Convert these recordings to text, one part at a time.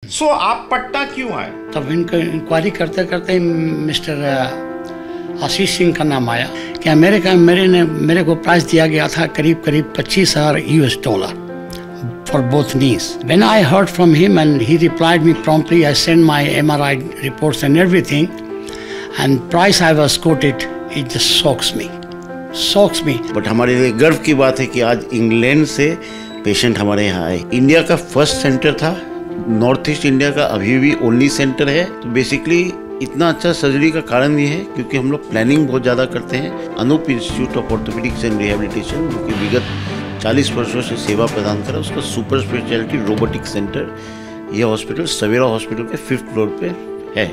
सो आप पटना क्यों आए? तब इनको इंक्वायरी करते करते मिस्टर आशीष सिंह का नाम आया कि अमेरिका में मेरे को प्राइस दिया गया था करीब करीब $25,000 for both knees. When I heard from him and he replied me promptly, I sent my MRI reports and everything, and price I was quoted, it just shocks me. But हमारे लिए गर्व की बात है कि आज इंग्लैंड से patient हमारे यहाँ आए। इंडिया का फर्स्ट सेंटर था, नॉर्थ ईस्ट इंडिया का अभी भी ओनली सेंटर है। तो बेसिकली इतना अच्छा सर्जरी का कारण ये है क्योंकि हम लोग प्लानिंग बहुत ज़्यादा करते हैं। Anoop institute of orthopaedics and rehabilitation जो कि विगत 40 वर्षों से सेवा प्रदान कर रहा है, उसका सुपर स्पेशलिटी रोबोटिक सेंटर ये हॉस्पिटल सवेरा हॉस्पिटल के 5th फ्लोर पे है।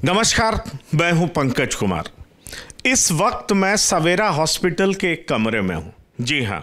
नमस्कार, मैं हूं पंकज कुमार। इस वक्त मैं सवेरा हॉस्पिटल के एक कमरे में हूं। जी हां,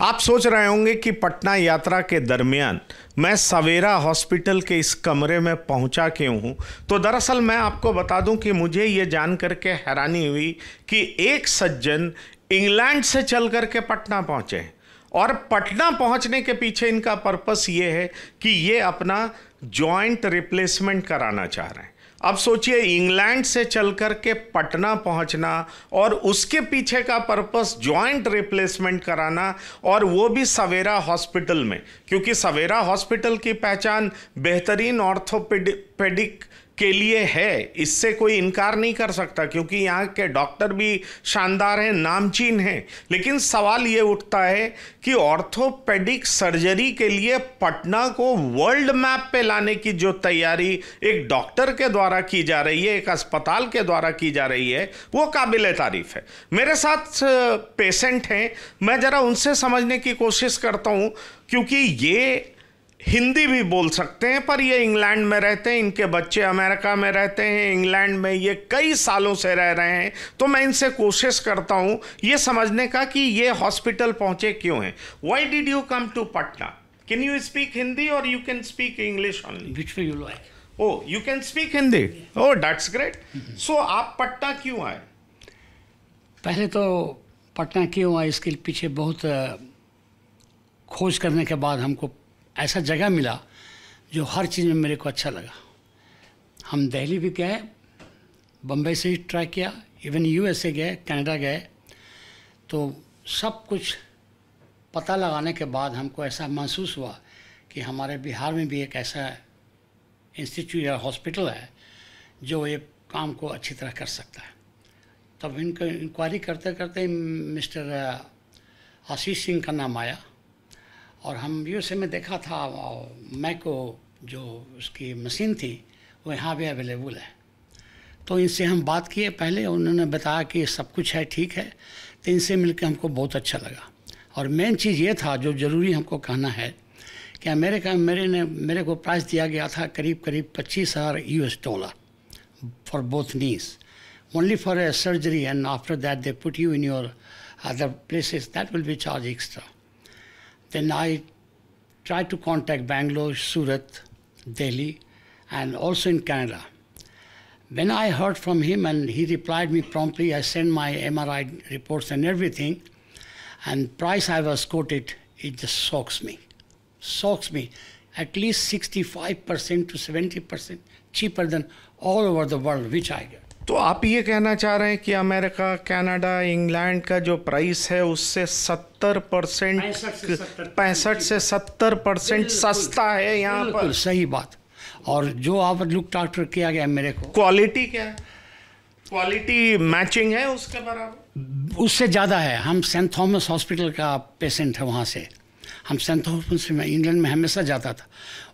आप सोच रहे होंगे कि पटना यात्रा के दरमियान मैं सवेरा हॉस्पिटल के इस कमरे में पहुंचा क्यों हूं। तो दरअसल मैं आपको बता दूं कि मुझे ये जान करके हैरानी हुई कि एक सज्जन इंग्लैंड से चल करके पटना पहुंचे हैं और पटना पहुंचने के पीछे इनका पर्पस ये है कि ये अपना जॉइंट रिप्लेसमेंट कराना चाह रहे हैं। अब सोचिए, इंग्लैंड से चल कर के पटना पहुंचना और उसके पीछे का पर्पस जॉइंट रिप्लेसमेंट कराना, और वो भी सवेरा हॉस्पिटल में, क्योंकि सवेरा हॉस्पिटल की पहचान बेहतरीन ऑर्थोपेडिक के लिए है, इससे कोई इनकार नहीं कर सकता, क्योंकि यहाँ के डॉक्टर भी शानदार हैं, नामचीन हैं। लेकिन सवाल ये उठता है कि ऑर्थोपेडिक सर्जरी के लिए पटना को वर्ल्ड मैप पे लाने की जो तैयारी एक डॉक्टर के द्वारा की जा रही है, एक अस्पताल के द्वारा की जा रही है, वो काबिल तारीफ है। मेरे साथ पेशेंट हैं, मैं ज़रा उनसे समझने की कोशिश करता हूँ, क्योंकि ये हिंदी भी बोल सकते हैं पर ये इंग्लैंड में रहते हैं, इनके बच्चे अमेरिका में रहते हैं, इंग्लैंड में ये कई सालों से रह रहे हैं। तो मैं इनसे कोशिश करता हूँ ये समझने का कि ये हॉस्पिटल पहुँचे क्यों हैं। Why did you come to Patna? Can you speak Hindi or you can speak English only? Which way you like? Oh, you can speak Hindi? Oh, that's great. So आप पटना क्यों आए? पहले तो पटना क्यों आए इसके पीछे बहुत खोज करने के बाद हमको ऐसा जगह मिला जो हर चीज़ में मेरे को अच्छा लगा। हम दिल्ली भी गए, बम्बई से ही ट्राई किया, इवन यूएसए गए, कनाडा गए। तो सब कुछ पता लगाने के बाद हमको ऐसा महसूस हुआ कि हमारे बिहार में भी एक ऐसा इंस्टीट्यूट या हॉस्पिटल है जो ये काम को अच्छी तरह कर सकता है। तब इनको इंक्वायरी करते करते मिस्टर आशीष सिंह का नाम आया और हम यूएसए में देखा था मैको जो उसकी मशीन थी वो यहाँ भी अवेलेबल है। तो इनसे हम बात किए पहले, उन्होंने बताया कि सब कुछ है, ठीक है। तो इनसे मिलकर हमको बहुत अच्छा लगा। और मेन चीज़ ये था जो ज़रूरी हमको कहना है कि अमेरिका में मेरे को प्राइस दिया गया था करीब करीब $25,000 for both knees, only for a surgery, and after that they put you in your other places, that will be charge extra. Then I tried to contact Bangalore, Surat, Delhi, and also in Canada. When I heard from him and he replied me promptly, I sent my MRI reports and everything, and price I was quoted, it just shocks me. At least 65% to 70% cheaper than all over the world, which I get. तो आप ये कहना चाह रहे हैं कि America, Canada, England का जो प्राइस है उससे 70%, 65 से 70% सस्ता है यहाँ पर? सही बात। और जो आप लुक डॉक्टर किया गया मेरे को, क्वालिटी क्या है? क्वालिटी मैचिंग है उसके बराबर? उससे ज़्यादा है। हम सेंट थॉमस हॉस्पिटल का पेशेंट है, वहाँ से हम सेंट थॉमस में इंग्लैंड में हमेशा जाता था।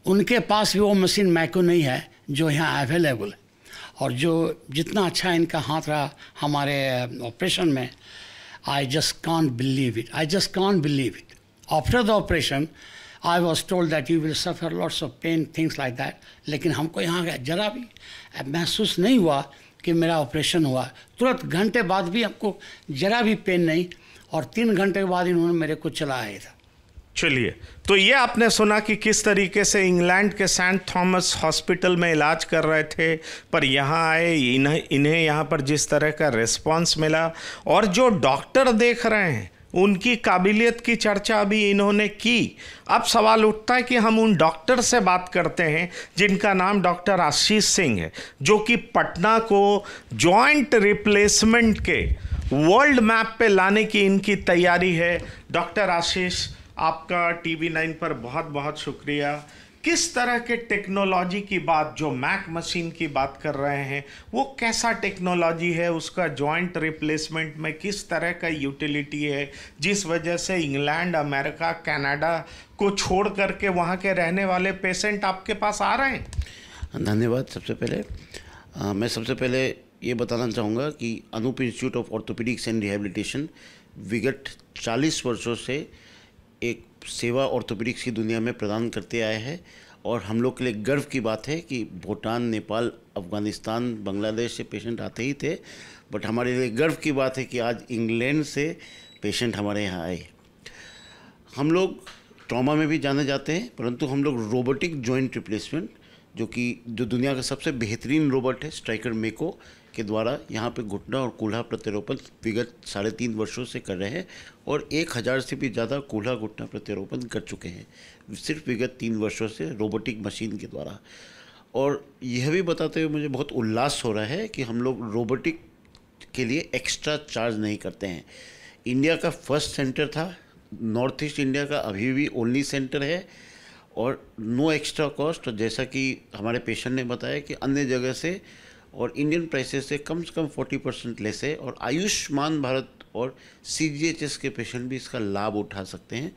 उनके पास भी वो मशीन मैको नहीं है जो यहाँ अवेलेबल है। और जो जितना अच्छा इनका हाथ रहा हमारे ऑपरेशन में, I just can't believe it. After the operation I was told that you will suffer lots of pain, things like that. लेकिन हमको यहाँ जरा भी महसूस नहीं हुआ कि मेरा ऑपरेशन हुआ। तुरंत घंटे बाद भी हमको जरा भी पेन नहीं, और 3 घंटे के बाद इन्होंने मेरे को चलाया था। चलिए, तो ये आपने सुना कि किस तरीके से इंग्लैंड के सेंट थॉमस हॉस्पिटल में इलाज कर रहे थे, पर यहाँ आए इन्हें यहाँ पर जिस तरह का रिस्पांस मिला, और जो डॉक्टर देख रहे हैं उनकी काबिलियत की चर्चा अभी इन्होंने की। अब सवाल उठता है कि हम उन डॉक्टर से बात करते हैं जिनका नाम डॉक्टर आशीष सिंह है, जो कि पटना को जॉइंट रिप्लेसमेंट के वर्ल्ड मैप पे लाने की इनकी तैयारी है। डॉक्टर आशीष, आपका TV9 पर बहुत बहुत शुक्रिया। किस तरह के टेक्नोलॉजी की बात, जो मैक मशीन की बात कर रहे हैं, वो कैसा टेक्नोलॉजी है, उसका जॉइंट रिप्लेसमेंट में किस तरह का यूटिलिटी है, जिस वजह से इंग्लैंड, अमेरिका, कनाडा को छोड़ करके वहाँ के रहने वाले पेशेंट आपके पास आ रहे हैं? धन्यवाद। मैं सबसे पहले ये बताना चाहूँगा कि Anoop institute of orthopaedics and rehabilitation विगत 40 वर्षों से एक सेवा ऑर्थोपेडिक्स की दुनिया में प्रदान करते आए हैं, और हम लोग के लिए गर्व की बात है कि भूटान, नेपाल, अफ़गानिस्तान, बांग्लादेश से पेशेंट आते ही थे, बट हमारे लिए गर्व की बात है कि आज इंग्लैंड से पेशेंट हमारे यहाँ आए। हम लोग ट्रॉमा में भी जाने जाते हैं, परंतु हम लोग रोबोटिक जॉइंट रिप्लेसमेंट, जो दुनिया का सबसे बेहतरीन रोबोट है स्ट्राइकर मेको के द्वारा यहाँ पे घुटना और कूल्हा प्रत्यारोपण विगत 3.5 वर्षों से कर रहे हैं, और 1000 से भी ज़्यादा कूल्हा घुटना प्रत्यारोपण कर चुके हैं सिर्फ विगत 3 वर्षों से रोबोटिक मशीन के द्वारा। और यह भी बताते हुए मुझे बहुत उल्लास हो रहा है कि हम लोग रोबोटिक के लिए एक्स्ट्रा चार्ज नहीं करते हैं। इंडिया का फर्स्ट सेंटर था, नॉर्थ ईस्ट इंडिया का अभी भी ओनली सेंटर है, और नो एक्स्ट्रा कॉस्ट। जैसा कि हमारे पेशेंट ने बताया कि अन्य जगह से और इंडियन प्राइसेस से कम 40% लेस है, और आयुष्मान भारत और CGHS के पेशेंट भी इसका लाभ उठा सकते हैं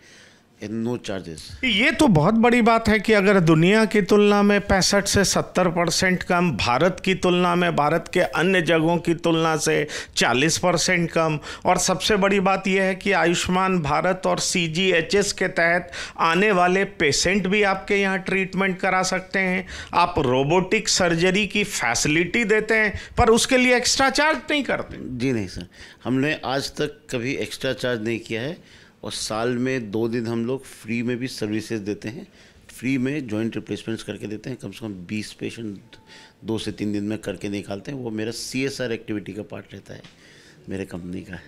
नो चार्जेस। ये तो बहुत बड़ी बात है कि अगर दुनिया की तुलना में 65 से 70% कम, भारत की तुलना में, भारत के अन्य जगहों की तुलना से 40% कम, और सबसे बड़ी बात यह है कि आयुष्मान भारत और CGHS के तहत आने वाले पेशेंट भी आपके यहाँ ट्रीटमेंट करा सकते हैं। आप रोबोटिक सर्जरी की फैसिलिटी देते हैं, पर उसके लिए एक्स्ट्रा चार्ज नहीं करते? जी नहीं सर, हमने आज तक कभी एक्स्ट्रा चार्ज नहीं किया है, और साल में 2 दिन हम लोग फ्री में भी सर्विसेज देते हैं। फ्री में जॉइंट रिप्लेसमेंट्स करके देते हैं, कम से कम 20 पेशेंट 2 से 3 दिन में करके निकालते हैं। वो मेरा CSR एक्टिविटी का पार्ट रहता है मेरे कंपनी का।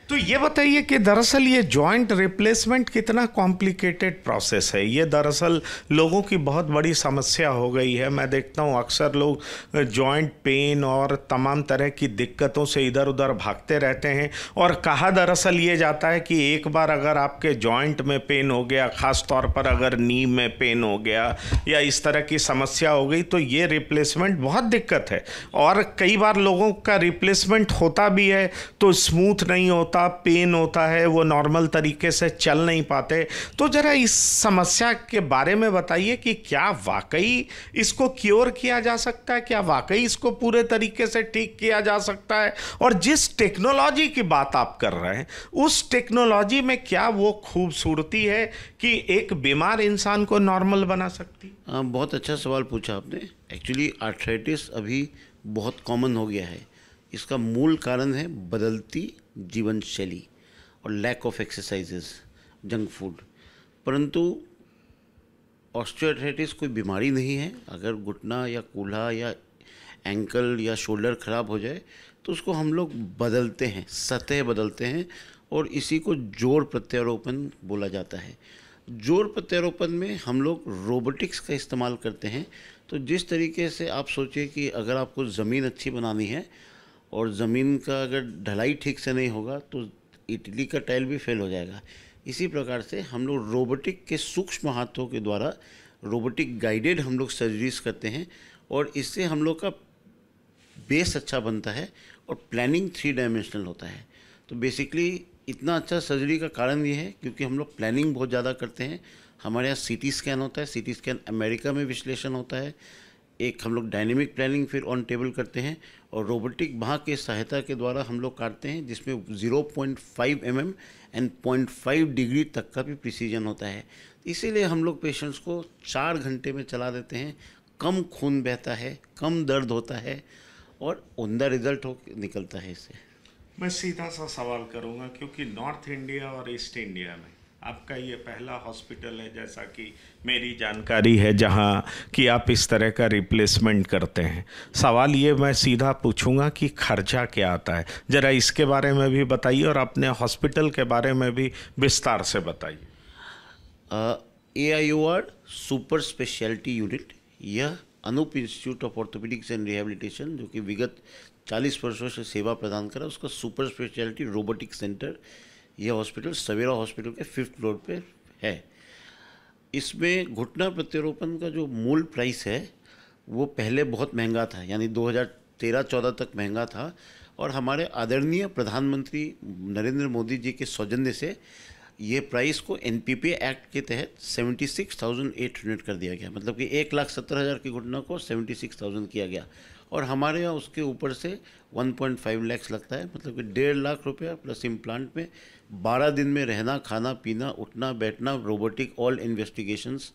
तो ये बताइए कि दरअसल ये जॉइंट रिप्लेसमेंट कितना कॉम्प्लिकेटेड प्रोसेस है। ये दरअसल लोगों की बहुत बड़ी समस्या हो गई है। मैं देखता हूँ अक्सर लोग जॉइंट पेन और तमाम तरह की दिक्कतों से इधर उधर भागते रहते हैं, और कहा दरअसल ये जाता है कि एक बार अगर आपके जॉइंट में पेन हो गया, ख़ास तौर पर अगर नी में पेन हो गया या इस तरह की समस्या हो गई, तो ये रिप्लेसमेंट बहुत दिक्कत है। और कई बार लोगों का रिप्लेसमेंट होता भी है तो स्मूथ नहीं होता, पेन होता है, वो नॉर्मल तरीके से चल नहीं पाते। तो जरा इस समस्या के बारे में बताइए कि क्या वाकई इसको क्योर किया जा सकता है, क्या वाकई इसको पूरे तरीके से ठीक किया जा सकता है, और जिस टेक्नोलॉजी की बात आप कर रहे हैं उस टेक्नोलॉजी में क्या वो खूबसूरती है कि एक बीमार इंसान को नॉर्मल बना सकती? बहुत अच्छा सवाल पूछा आपने। एक्चुअली आर्थराइटिस अभी बहुत कॉमन हो गया है। इसका मूल कारण है बदलती जीवन शैली और lack of exercises, junk food. परंतु ऑस्टियोआर्थराइटिस कोई बीमारी नहीं है। अगर घुटना या कूल्हा या एंकल या शोल्डर ख़राब हो जाए तो उसको हम लोग बदलते हैं, सतह बदलते हैं, और इसी को जोड़ प्रत्यारोपण बोला जाता है। जोड़ प्रत्यारोपण में हम लोग रोबोटिक्स का इस्तेमाल करते हैं। तो जिस तरीके से आप सोचिए कि अगर आपको ज़मीन अच्छी बनानी है और ज़मीन का अगर ढलाई ठीक से नहीं होगा तो इटली का टाइल भी फेल हो जाएगा। इसी प्रकार से हम लोग रोबोटिक के सूक्ष्म हाथों के द्वारा रोबोटिक गाइडेड हम लोग सर्जरीज करते हैं, और इससे हम लोग का बेस अच्छा बनता है और प्लानिंग 3 डायमेंशनल होता है। तो बेसिकली इतना अच्छा सर्जरी का कारण ये है क्योंकि हम लोग प्लानिंग बहुत ज़्यादा करते हैं। हमारे यहाँ CT स्कैन होता है, CT स्कैन अमेरिका में विश्लेषण होता है। एक हम लोग डायनेमिक प्लानिंग फिर ऑन टेबल करते हैं, और रोबोटिक वहाँ के सहायता के द्वारा हम लोग काटते हैं, जिसमें 0.5 mm एंड 0.5 डिग्री तक का भी प्रिसीजन होता है। इसीलिए हम लोग पेशेंट्स को 4 घंटे में चला देते हैं। कम खून बहता है, कम दर्द होता है, और उम्दा रिजल्ट हो निकलता है इससे। मैं सीधा सा सवाल करूंगा, क्योंकि नॉर्थ इंडिया और ईस्ट इंडिया में आपका ये पहला हॉस्पिटल है, जैसा कि मेरी जानकारी है, जहां कि आप इस तरह का रिप्लेसमेंट करते हैं। सवाल ये मैं सीधा पूछूंगा कि खर्चा क्या आता है, ज़रा इसके बारे में भी बताइए और अपने हॉस्पिटल के बारे में भी विस्तार से बताइए। AIOR सुपर स्पेशलिटी यूनिट, यह Anoop institute of orthopaedics and rehabilitation, जो कि विगत 40 वर्षों से सेवा प्रदान कर रहा है, उसका सुपर स्पेशलिटी रोबोटिक सेंटर, यह हॉस्पिटल सवेरा हॉस्पिटल के 5th फ्लोर पे है। इसमें घुटना प्रत्यारोपण का जो मूल प्राइस है वो पहले बहुत महंगा था, यानी 2013-14 तक महंगा था, और हमारे आदरणीय प्रधानमंत्री नरेंद्र मोदी जी के सौजन्य से ये प्राइस को NPPA एक्ट के तहत 76,800 कर दिया गया। मतलब कि 1,70,000 की घुटना को 76,000 किया गया, और हमारे यहाँ उसके ऊपर से 1.5 लाख लगता है। मतलब कि 1.5 लाख रुपया प्लस इम्प्लांट में 12 दिन में रहना, खाना पीना, उठना बैठना, रोबोटिक ऑल इन्वेस्टिगेशंस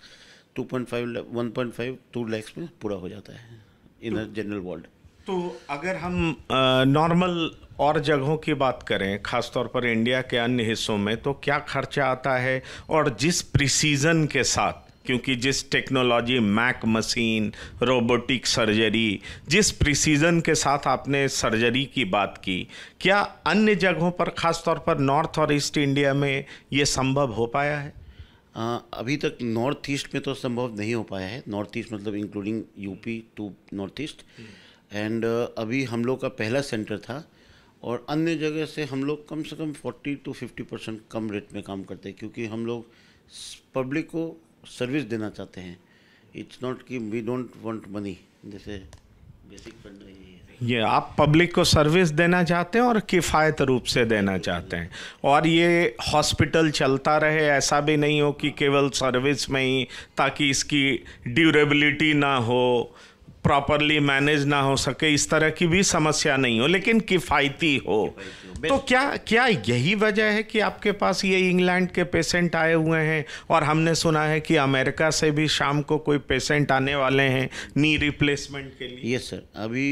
1.5-2 लाख में पूरा हो जाता है इन जनरल वार्ड। तो अगर हम नॉर्मल और जगहों की बात करें, ख़ासतौर पर इंडिया के अन्य हिस्सों में, तो क्या खर्चा आता है? और जिस प्रिसीजन के साथ, क्योंकि जिस टेक्नोलॉजी, मैक मशीन, रोबोटिक सर्जरी, जिस प्रिसीजन के साथ आपने सर्जरी की बात की, क्या अन्य जगहों पर, ख़ासतौर पर नॉर्थ और ईस्ट इंडिया में ये संभव हो पाया है? अभी तक नॉर्थ ईस्ट में तो संभव नहीं हो पाया है। नॉर्थ ईस्ट मतलब including UP to north east. And अभी हम लोग का पहला सेंटर था, और अन्य जगह से हम लोग कम से कम 40-50% कम रेट में काम करते हैं, क्योंकि हम लोग पब्लिक को सर्विस देना चाहते हैं। इट्स नॉट कि वी डोंट वांट मनी, जैसे बेसिक फंड है ये आप पब्लिक को सर्विस देना चाहते हैं और किफ़ायत रूप से देना चाहते हैं, और ये हॉस्पिटल चलता रहे, ऐसा भी नहीं हो कि केवल सर्विस में ही, ताकि इसकी ड्यूरेबिलिटी ना हो, प्रॉपरली मैनेज ना हो सके, इस तरह की भी समस्या नहीं हो, लेकिन किफ़ायती हो। तो क्या यही वजह है कि आपके पास ये इंग्लैंड के पेशेंट आए हुए हैं, और हमने सुना है कि अमेरिका से भी शाम को कोई पेशेंट आने वाले हैं नी रिप्लेसमेंट के लिए? यस सर, अभी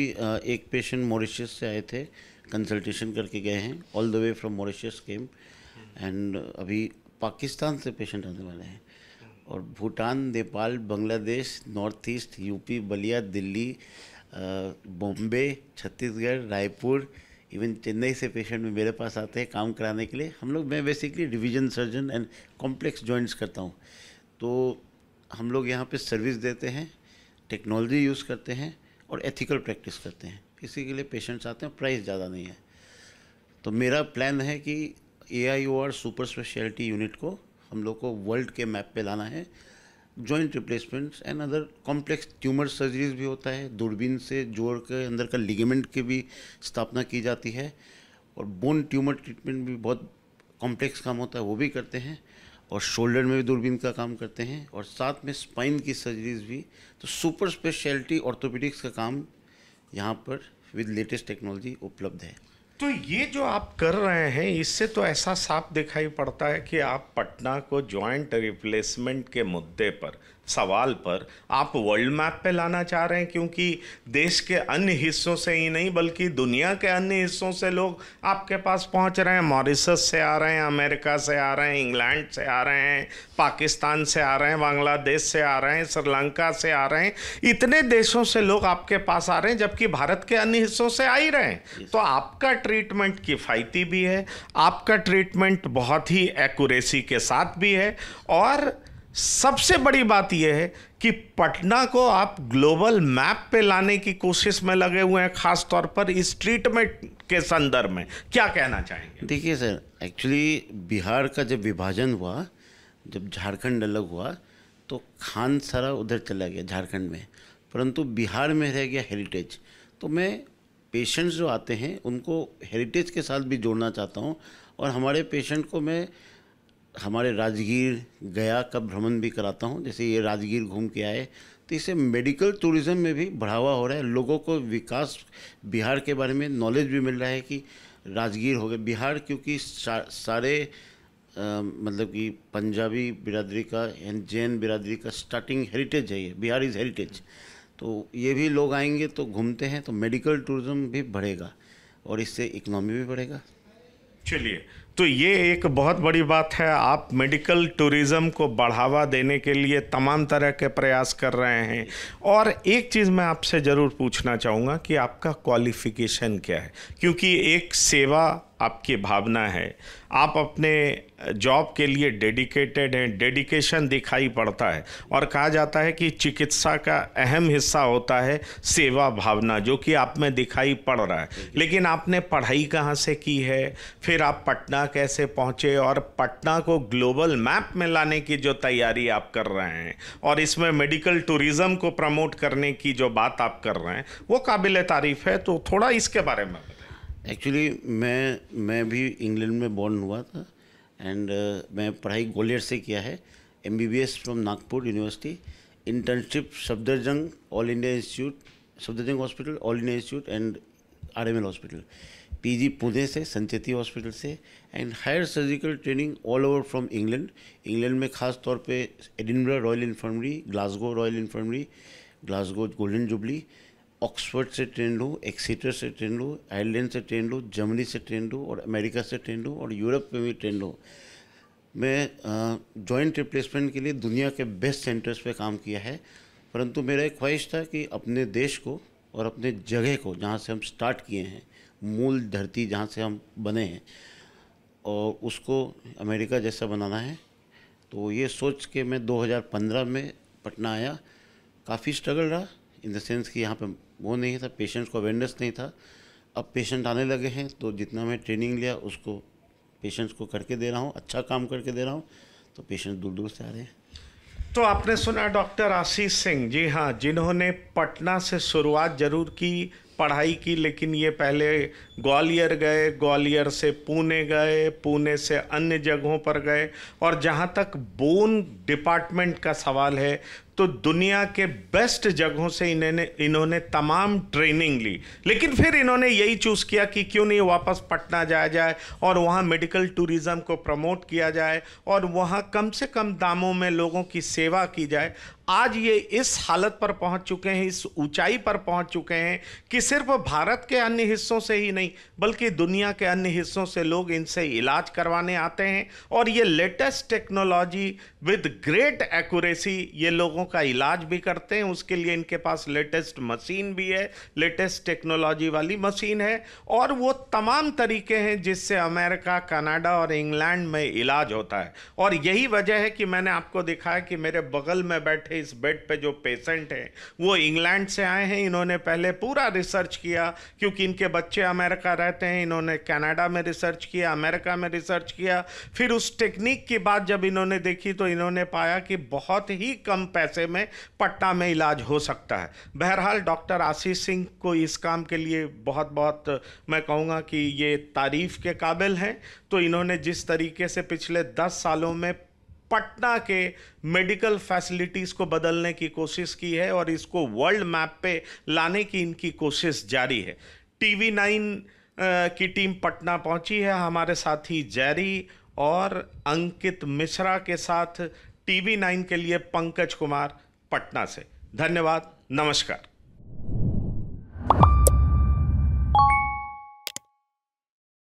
एक पेशेंट मॉरिशस से आए थे, कंसल्टेशन करके गए हैं, all the way from Mauritius came, and अभी पाकिस्तान से पेशेंट आने वाले हैं, और Bhutan, Nepal, Bangladesh, north east, UP, Ballia, Delhi, Bombay, Chhattisgarh, Raipur, even Chennai से पेशेंट में मेरे पास आते हैं काम कराने के लिए। मैं basically division surgeon and complex joints करता हूँ, तो हम लोग यहाँ पे सर्विस देते हैं, टेक्नोलॉजी यूज़ करते हैं और एथिकल प्रैक्टिस करते हैं। इसी के लिए पेशेंट्स आते हैं, प्राइस ज़्यादा नहीं है। तो मेरा प्लान है कि AIOR सुपर स्पेशलिटी यूनिट को हम लोग को वर्ल्ड के मैप पे लाना है। Joint replacements and other complex tumour surgeries भी होता है, दूरबीन से जोड़ के अंदर का लिगामेंट की भी स्थापना की जाती है, और बोन ट्यूमर ट्रीटमेंट भी बहुत कॉम्प्लेक्स काम होता है, वो भी करते हैं, और शोल्डर में भी दूरबीन का काम करते हैं, और साथ में स्पाइन की सर्जरीज भी। तो सुपर स्पेशलिटी ऑर्थोपेडिक्स का काम यहाँ पर विद लेटेस्ट टेक्नोलॉजी उपलब्ध है। तो ये जो आप कर रहे हैं, इससे तो ऐसा साफ दिखाई पड़ता है कि आप पटना को जॉइंट रिप्लेसमेंट के मुद्दे पर, सवाल पर आप वर्ल्ड मैप पे लाना चाह रहे हैं, क्योंकि देश के अन्य हिस्सों से ही नहीं बल्कि दुनिया के अन्य हिस्सों से लोग आपके पास पहुंच रहे हैं। मॉरिशस से आ रहे हैं, अमेरिका से आ रहे हैं, इंग्लैंड से आ रहे हैं, पाकिस्तान से आ रहे हैं, बांग्लादेश से आ रहे हैं, श्रीलंका से आ रहे हैं, इतने देशों से लोग आपके पास आ रहे हैं, जबकि भारत के अन्य हिस्सों से आ ही रहे हैं। तो आपका ट्रीटमेंट किफ़ायती भी है, आपका ट्रीटमेंट बहुत ही एक्यूरेसी के साथ भी है, और सबसे बड़ी बात यह है कि पटना को आप ग्लोबल मैप पे लाने की कोशिश में लगे हुए हैं, खास तौर पर इस ट्रीटमेंट के संदर्भ में। क्या कहना चाहेंगे? देखिए सर, एक्चुअली बिहार का जब विभाजन हुआ, जब झारखंड अलग हुआ, तो खान सारा उधर चला गया झारखंड में, परंतु बिहार में रह गया हेरिटेज। तो मैं पेशेंट्स जो आते हैं उनको हेरिटेज के साथ भी जोड़ना चाहता हूँ, और हमारे पेशेंट को मैं हमारे राजगीर, गया का भ्रमण भी कराता हूँ। जैसे ये राजगीर घूम के आए, तो इससे मेडिकल टूरिज़्म में भी बढ़ावा हो रहा है, लोगों को विकास, बिहार के बारे में नॉलेज भी मिल रहा है कि राजगीर हो गए बिहार, क्योंकि सारे मतलब कि पंजाबी बिरादरी का एंड जैन बिरादरी का स्टार्टिंग हेरिटेज है, ये बिहार इज़ हेरिटेज। तो ये भी लोग आएंगे तो घूमते हैं, तो मेडिकल टूरिज़्म भी बढ़ेगा और इससे इकोनॉमी भी बढ़ेगा। चलिए, तो ये एक बहुत बड़ी बात है। आप मेडिकल टूरिज़्म को बढ़ावा देने के लिए तमाम तरह के प्रयास कर रहे हैं। और एक चीज़ मैं आपसे ज़रूर पूछना चाहूँगा कि आपका क्वालिफ़िकेशन क्या है, क्योंकि एक सेवा आपकी भावना है, आप अपने जॉब के लिए डेडिकेटेड हैं, डेडिकेशन दिखाई पड़ता है। और कहा जाता है कि चिकित्सा का अहम हिस्सा होता है सेवा भावना, जो कि आप में दिखाई पड़ रहा है। लेकिन आपने पढ़ाई कहाँ से की है, फिर आप पटना कैसे पहुँचे, और पटना को ग्लोबल मैप में लाने की जो तैयारी आप कर रहे हैं और इसमें मेडिकल टूरिज़्म को प्रमोट करने की जो बात आप कर रहे हैं, वो काबिल तारीफ़ है। तो थोड़ा इसके बारे में बताएं। एक्चुअली मैं भी इंग्लैंड में बॉर्न हुआ था एंड मैं पढ़ाई ग्वालियर से किया है, MBBS from Nagpur university, internship Safdarjung All India Institute, Safdarjung hospital All India Institute and RML hospital, PG Pune से, संचेती हॉस्पिटल से, and higher surgical training all over from England में ख़ास तौर पे Edinburgh Royal Infirmary, Glasgow Royal Infirmary, Glasgow Golden Jubilee, Oxford से trained हूँ, Exeter से trained हूँ, आयरलैंड से ट्रेंड हूँ, जर्मनी से ट्रेंड हूँ, और अमेरिका से ट्रेंड हूँ, और यूरोप में भी ट्रेंड हूँ। मैं जॉइंट रिप्लेसमेंट के लिए दुनिया के बेस्ट सेंटर्स पे काम किया है, परंतु मेरा एक ख्वाहिश था कि अपने देश को और अपने जगह को, जहाँ से हम स्टार्ट किए हैं, मूल धरती जहाँ से हम बने हैं, और उसको अमेरिका जैसा बनाना है। तो ये सोच के मैं 2015 में पटना आया। काफ़ी स्ट्रगल रहा, इन द सेंस कि यहाँ पे वो नहीं था, पेशेंट्स को अवेयरनेस नहीं था। अब पेशेंट आने लगे हैं, तो जितना मैं ट्रेनिंग लिया उसको पेशेंट्स को करके दे रहा हूँ, अच्छा काम करके दे रहा हूँ, तो पेशेंट दूर दूर से आ रहे हैं। तो आपने सुना डॉक्टर आशीष सिंह, जी हाँ, जिन्होंने पटना से शुरुआत जरूर की, पढ़ाई की, लेकिन ये पहले ग्वालियर गए, ग्वालियर से पुणे गए, पुणे से अन्य जगहों पर गए, और जहाँ तक बोन डिपार्टमेंट का सवाल है तो दुनिया के बेस्ट जगहों से इन्होंने तमाम ट्रेनिंग ली। लेकिन फिर इन्होंने यही चूज़ किया कि क्यों नहीं वापस पटना जाया जाए और वहाँ मेडिकल टूरिज़्म को प्रमोट किया जाए और वहाँ कम से कम दामों में लोगों की सेवा की जाए। आज ये इस हालत पर पहुंच चुके हैं, इस ऊंचाई पर पहुंच चुके हैं कि सिर्फ भारत के अन्य हिस्सों से ही नहीं बल्कि दुनिया के अन्य हिस्सों से लोग इनसे इलाज करवाने आते हैं। और ये latest technology with great accuracy ये लोगों का इलाज भी करते हैं। उसके लिए इनके पास लेटेस्ट मशीन भी है, लेटेस्ट टेक्नोलॉजी वाली मशीन है, और वो तमाम तरीके हैं जिससे अमेरिका, कनाडा और इंग्लैंड में इलाज होता है। और यही वजह है कि मैंने आपको दिखाया कि मेरे बगल में बैठे इस बेड पे जो पेशेंट हैं वो इंग्लैंड से आए हैं। इन्होंने पहले पूरा रिसर्च किया, क्योंकि इनके बच्चे अमेरिका रहते हैं। इन्होंने कनाडा में रिसर्च किया, अमेरिका में रिसर्च किया। फिर उस टेक्निक की बात जब इन्होंने देखी तो इन्होंने पाया कि बहुत ही कम पैसे में पटना में इलाज हो सकता है। बहरहाल डॉक्टर आशीष सिंह को इस काम के लिए बहुत बहुत मैं कहूँगा कि ये तारीफ़ के काबिल हैं। तो इन्होंने जिस तरीके से पिछले 10 सालों में पटना के मेडिकल फैसिलिटीज़ को बदलने की कोशिश की है और इसको वर्ल्ड मैप पे लाने की इनकी कोशिश जारी है। TV9 की टीम पटना पहुंची है, हमारे साथी जैरी और अंकित मिश्रा के साथ। TV9 के लिए पंकज कुमार, पटना से। धन्यवाद, नमस्कार।